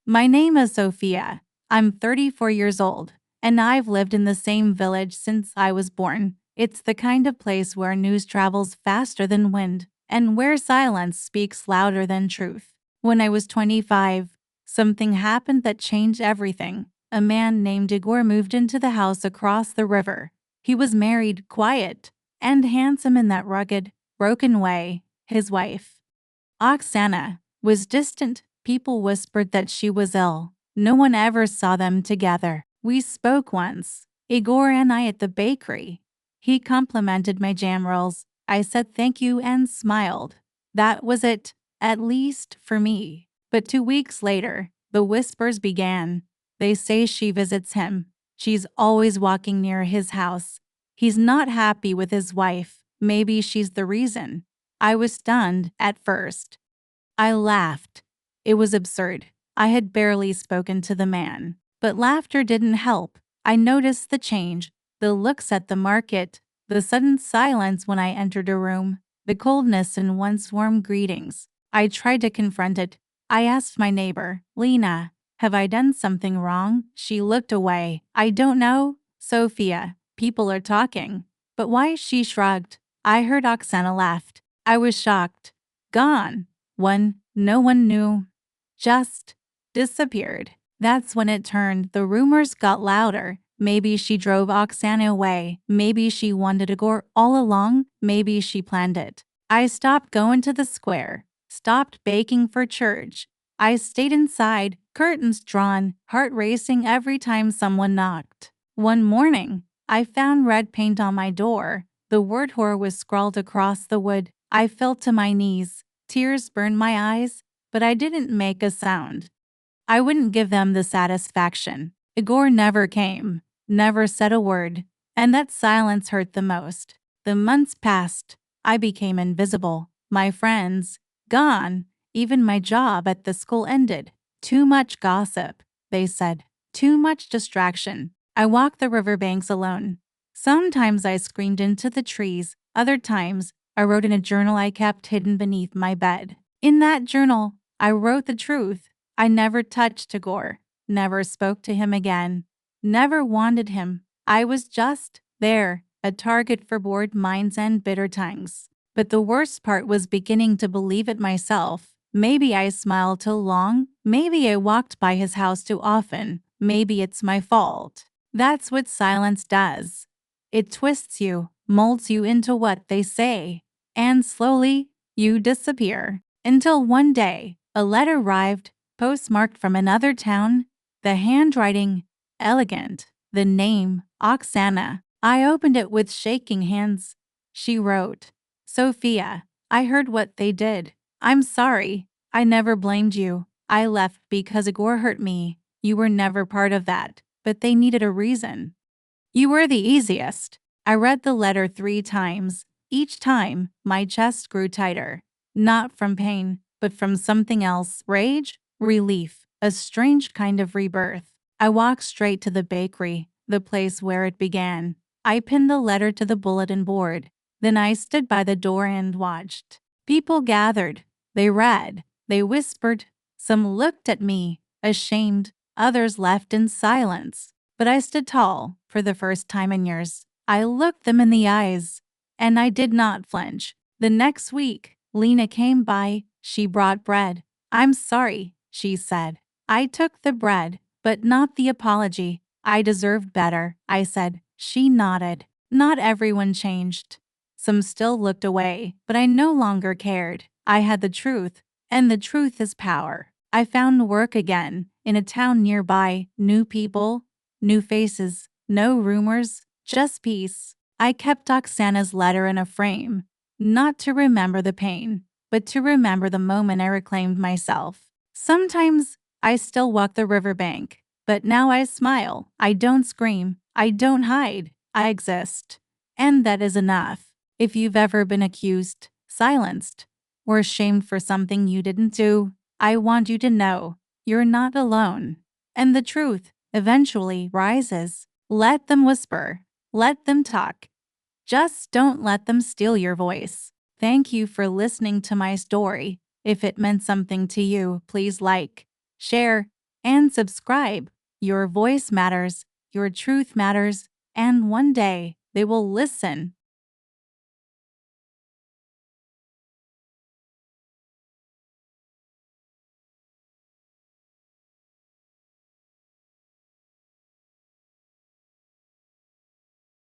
My name is Sofia. I'm 34 years old, and I've lived in the same village since I was born. It's the kind of place where news travels faster than wind, and where silence speaks louder than truth. When I was 25, something happened that changed everything. A man named Igor moved into the house across the river. He was married, quiet, and handsome in that rugged, broken way. His wife, Oksana, was distant. People whispered that she was ill. No one ever saw them together. We spoke once, Igor and I, at the bakery. He complimented my jam rolls. I said thank you and smiled. That was it, at least for me. But 2 weeks later, the whispers began. They say she visits him. She's always walking near his house. He's not happy with his wife. Maybe she's the reason. I was stunned at first. I laughed. It was absurd. I had barely spoken to the man. But laughter didn't help. I noticed the change, the looks at the market, the sudden silence when I entered a room, the coldness in once warm greetings. I tried to confront it. I asked my neighbor, Lena, have I done something wrong? She looked away. I don't know, Sofia. People are talking. But why? She shrugged. I heard Oksana laughed. I was shocked. Gone. No one knew. Just disappeared. That's when it turned. The rumors got louder. Maybe she drove Oksana away. Maybe she wanted to go all along. Maybe she planned it. I stopped going to the square, stopped baking for church. I stayed inside, curtains drawn, heart racing every time someone knocked. One morning, I found red paint on my door. The word whore was scrawled across the wood. I fell to my knees. Tears burned my eyes, but I didn't make a sound. I wouldn't give them the satisfaction. Igor never came, never said a word, and that silence hurt the most. The months passed. I became invisible. My friends, gone. Even my job at the school ended. Too much gossip, they said. Too much distraction. I walked the riverbanks alone. Sometimes I screamed into the trees. Other times, I wrote in a journal I kept hidden beneath my bed. In that journal, I wrote the truth. I never touched Igor, never spoke to him again, never wanted him. I was just there, a target for bored minds and bitter tongues. But the worst part was beginning to believe it myself. Maybe I smiled too long. Maybe I walked by his house too often. Maybe it's my fault. That's what silence does. It twists you, molds you into what they say, and slowly you disappear. Until one day, a letter arrived, postmarked from another town, the handwriting elegant, the name Oksana. I opened it with shaking hands. She wrote, Sofia, I heard what they did. I'm sorry. I never blamed you. I left because Igor hurt me. You were never part of that, but they needed a reason. You were the easiest. I read the letter 3 times. Each time, my chest grew tighter. Not from pain, but from something else. Rage, relief, a strange kind of rebirth. I walked straight to the bakery, the place where it began. I pinned the letter to the bulletin board. Then I stood by the door and watched. People gathered. They read. They whispered. Some looked at me, ashamed. Others left in silence. But I stood tall for the first time in years. I looked them in the eyes, and I did not flinch. The next week, Lena came by. She brought bread. I'm sorry, she said. I took the bread, but not the apology. I deserved better, I said. She nodded. Not everyone changed. Some still looked away, but I no longer cared. I had the truth, and the truth is power. I found work again, in a town nearby, new people, new faces, no rumors, just peace. I kept Oksana's letter in a frame, not to remember the pain, but to remember the moment I reclaimed myself. Sometimes I still walk the riverbank, but now I smile. I don't scream. I don't hide. I exist. And that is enough. If you've ever been accused, silenced, or shamed for something you didn't do, I want you to know you're not alone. And the truth eventually rises. Let them whisper. Let them talk. Just don't let them steal your voice. Thank you for listening to my story. If it meant something to you, please like, share, and subscribe. Your voice matters, your truth matters, and one day they will listen.